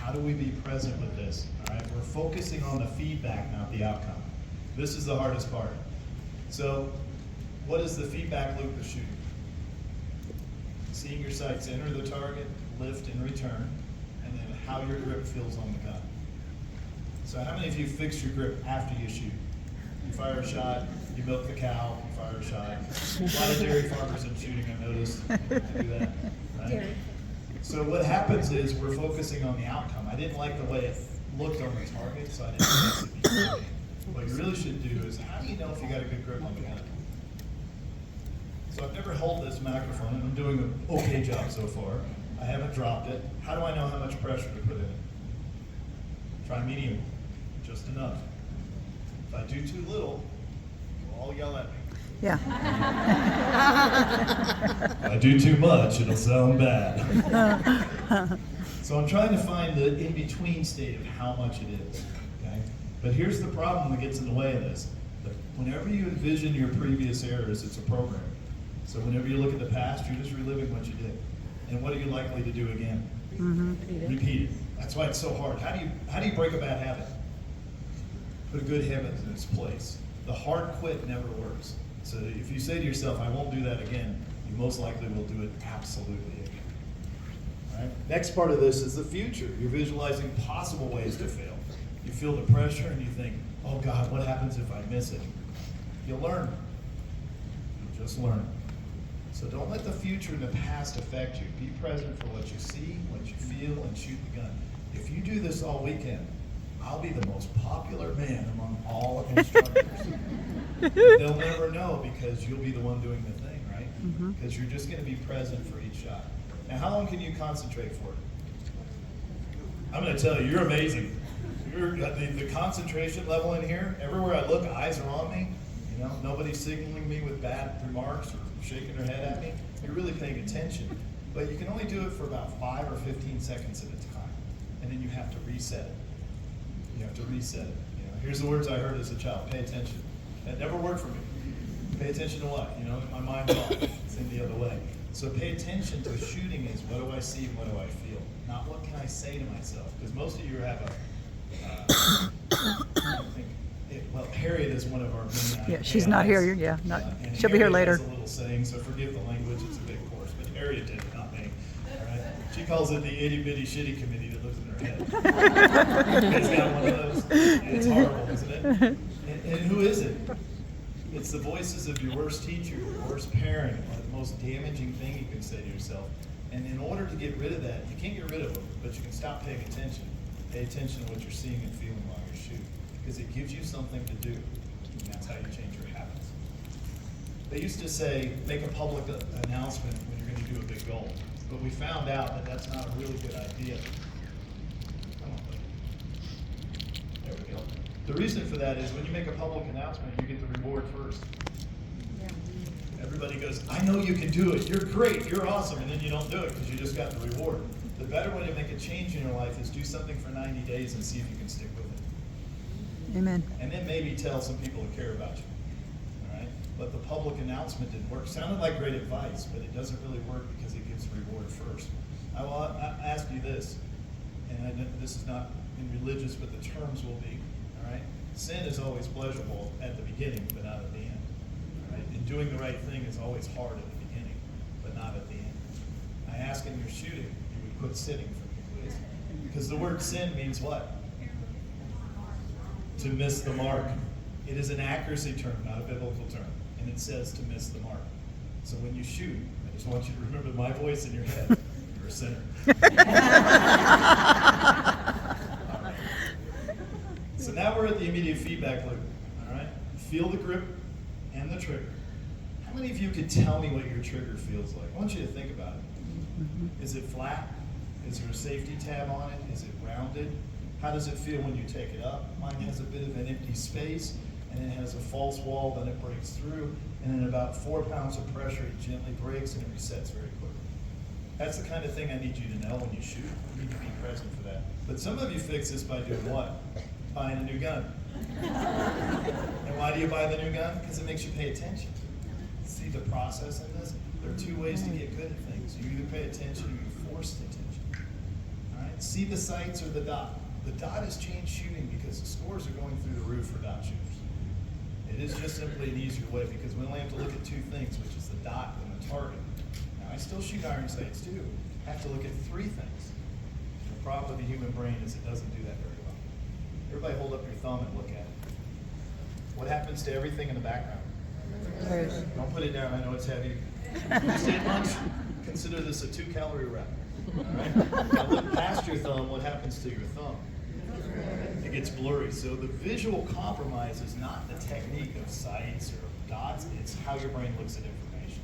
how do we be present with this? All right, we're focusing on the feedback, not the outcome. This is the hardest part. So, what is the feedback loop of shooting? Seeing your sights enter the target, lift and return, and then how your grip feels on the gun. So how many of you fix your grip after you shoot? You fire a shot, you milk the cow, you fire a shot. A lot of dairy farmers in shooting, I've noticed, do that, right? So what happens is we're focusing on the outcome. I didn't like the way it looked on the target, so I didn't fix it before. What you really should do is, how do you know if you got a good grip on the gun? So I've never held this microphone, and I'm doing an okay job so far. I haven't dropped it. How do I know how much pressure to put in it? Try medium, just enough. If I do too little, you'll all yell at me. Yeah. If I do too much, it'll sound bad. So I'm trying to find the in-between state of how much it is, okay? But here's the problem that gets in the way of this. Whenever you envision your previous errors, it's a program. So whenever you look at the past, you're just reliving what you did. And what are you likely to do again? Repeat it. That's why it's so hard. How do you break a bad habit? Put a good habit in its place. The hard quit never works. So if you say to yourself, I won't do that again, you most likely will do it absolutely again. All right? Next part of this is the future. You're visualizing possible ways to fail. You feel the pressure and you think, oh God, what happens if I miss it? You'll learn. You'll just learn. So don't let the future and the past affect you. Be present for what you see, what you feel, and shoot the gun. If you do this all weekend, I'll be the most popular man among all instructors. They'll never know because you'll be the one doing the thing, right? Because you're just going to be present for each shot. Now, how long can you concentrate for it? I'm going to tell you, you're amazing. The concentration level in here, everywhere I look, eyes are on me. You know, nobody's signaling me with bad remarks or shaking their head at me. You're really paying attention. But you can only do it for about 5 or 15 seconds at a time. And then you have to reset it. You have to reset it. You know, here's the words I heard as a child. Pay attention. That never worked for me. Pay attention to what? You know, my mind's off. It's in the other way. So pay attention to shooting is what do I see and what do I feel? Not what can I say to myself. Because most of you have well, Harriet is one of our main Yeah, she's not here. Yeah, not. She'll be here later. Has a little saying, so forgive the language. It's a big course, but Harriet did, not me. All right. She calls it the itty bitty shitty committee that lives in her head. You guys got one of those? It's horrible, isn't it? And who is it? It's the voices of your worst teacher, your worst parent, or the most damaging thing you can say to yourself. And in order to get rid of that, you can't get rid of them, but you can stop paying attention. Pay attention to what you're seeing and feeling while you're shooting, because it gives you something to do, and that's how you change your habits. They used to say, make a public announcement when you're going to do a big goal, but we found out that that's not a really good idea. Come on, buddy. There we go. The reason for that is when you make a public announcement, you get the reward first. Everybody goes, I know you can do it, you're great, you're awesome, and then you don't do it because you just got the reward. The better way to make a change in your life is do something for 90 days and see if you can stick with it. Amen. And then maybe tell some people who care about you. All right? But the public announcement didn't work. Sounded like great advice, but it doesn't really work because it gives the reward first. I will ask you this, and I know this is not in religious, but the terms will be. All right? Sin is always pleasurable at the beginning, but not at the end. All right? And doing the right thing is always hard at the beginning, but not at the end. I ask in your shooting, you would quit sitting for me, please. Because the word sin means what? To miss the mark. It is an accuracy term, not a biblical term. And it says to miss the mark. So when you shoot, I just want you to remember my voice in your head. You're a sinner. All right. So now we're at the immediate feedback loop. All right? Feel the grip and the trigger. How many of you could tell me what your trigger feels like? I want you to think about it. Is it flat? Is there a safety tab on it? Is it rounded? How does it feel when you take it up? Mine has a bit of an empty space, and it has a false wall, then it breaks through, and in about 4 pounds of pressure, it gently breaks and it resets very quickly. That's the kind of thing I need you to know when you shoot. You need to be present for that. But some of you fix this by doing what? Buying a new gun. And why do you buy the new gun? Because it makes you pay attention. See the process in this? There are 2 ways to get good at things. You either pay attention or you force attention. All right? see the sights or the dot? The dot has changed shooting because the scores are going through the roof for dot shooters. It is just simply an easier way because we only have to look at two things, which is the dot and the target. Now, I still shoot iron sights too. I have to look at three things. The problem with the human brain is it doesn't do that very well. Everybody hold up your thumb and look at it. What happens to everything in the background? Don't put it down, I know it's heavy. Just ate lunch, consider this a 2-calorie wrap. All right? Now look past your thumb, what happens to your thumb? It gets blurry. So the visual compromise is not the technique of sights or dots, it's how your brain looks at information.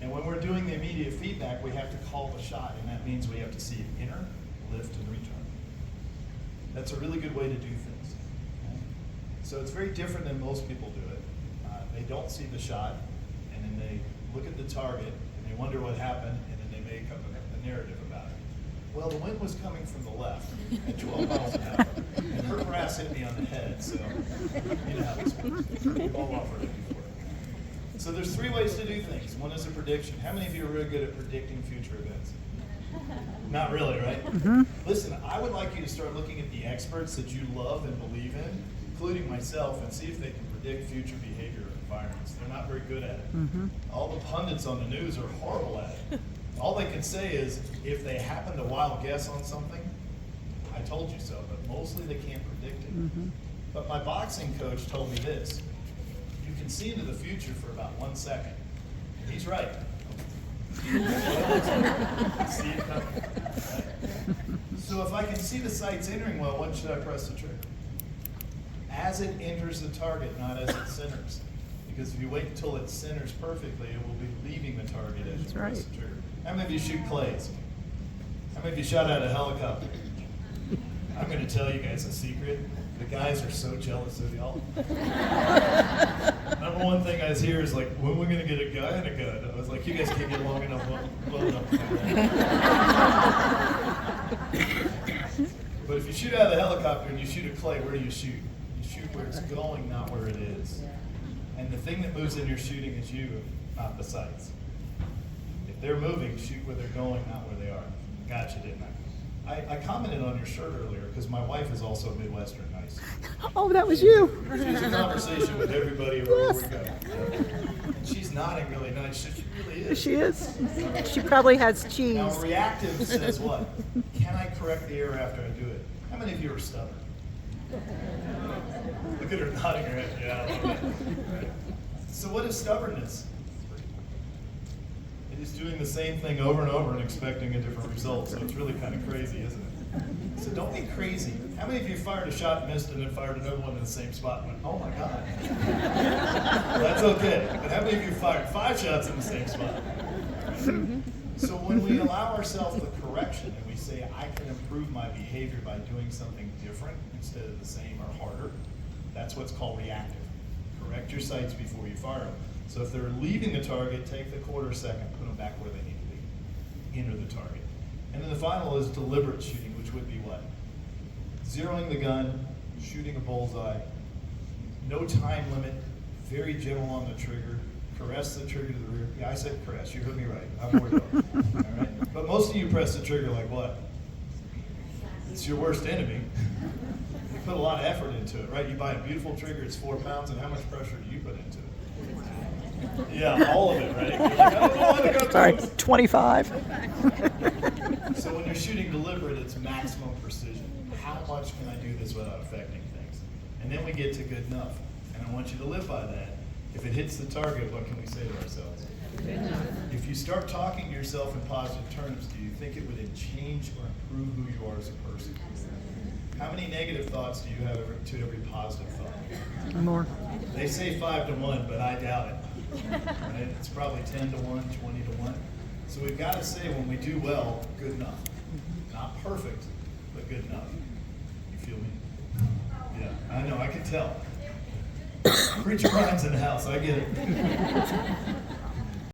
And when we're doing the immediate feedback, we have to call the shot, and that means we have to see it enter, lift, and return. That's a really good way to do things. Okay? So it's very different than most people do it. They don't see the shot, and then they look at the target, and they wonder what happened, and then they make up a narrative about it. Well, the wind was coming from the left at 12 miles an hour, and her brass hit me on the head, so you know how this works. We've all offered it before. So there's three ways to do things. One is a prediction. How many of you are really good at predicting future events? Not really, right? Mm-hmm. Listen, I would like you to start looking at the experts that you love and believe in, including myself, and see if they can predict future behavior of environments. They're not very good at it. Mm-hmm. All the pundits on the news are horrible at it. All they can say is, if they happen to wild guess on something, I told you so, but mostly they can't predict it. Mm-hmm. But my boxing coach told me this: you can see into the future for about 1 second. And he's right. See it coming. Right? So if I can see the sights entering well, when should I press the trigger? As it enters the target, not as it centers. Because if you wait until it centers perfectly, it will be leaving the target as you press the trigger. How many of you shoot clays? How many of you shot out a helicopter? I'm going to tell you guys a secret. The guys are so jealous of y'all. Number one thing I hear is like, when are we going to get a guy and a gun? I was like, you guys can't get long enough, low enough. But if you shoot out of the helicopter and you shoot a clay, where do you shoot? You shoot where it's going, not where it is. And the thing that moves in your shooting is you, not the sights. If they're moving, shoot where they're going, not where they are. Gotcha, didn't I? I commented on your shirt earlier because my wife is also Midwestern nice. Oh, that was you. She's in conversation with everybody wherever we go. And she's nodding really nice. She really is. She is. She probably has cheese. Now, reactive says what? Can I correct the error after I do it? How many of you are stubborn? Look at her nodding her head. Yeah. Right. So what is stubbornness? It is doing the same thing over and over and expecting a different result. So it's really kind of crazy, isn't it? So don't be crazy. How many of you fired a shot, missed, and then fired another one in the same spot and went, oh my God. That's okay. But how many of you fired 5 shots in the same spot? Right? So when we allow ourselves the correction and we say, I can improve my behavior by doing something different instead of the same or harder, that's what's called reactive. Correct your sights before you fire them. So if they're leaving the target, take the quarter second, put them back where they need to be. Enter the target. And then the final is deliberate shooting, which would be what? Zeroing the gun, shooting a bullseye, no time limit, very gentle on the trigger, caress the trigger to the rear. Yeah, I said caress, you heard me right. I'm worried about it. All right? But most of you press the trigger like what? It's your worst enemy. You put a lot of effort into it, right? You buy a beautiful trigger, it's 4 pounds, and how much pressure do you put into it? Yeah, all of it, right? You're like, I don't know how to go. Sorry, 25. So when you're shooting deliberate, it's maximum precision. How much can I do this without affecting things? And then we get to good enough. And I want you to live by that. If it hits the target, what can we say to ourselves? If you start talking to yourself in positive terms, do you think it would change or improve who you are as a person? How many negative thoughts do you have to every positive thought? More. They say 5 to 1, but I doubt it. Right? It's probably 10 to 1, 20 to 1. So we've got to say when we do well, good enough. Not perfect, but good enough. You feel me? Yeah, I know, I can tell. Preacher Brian's in the house, I get it.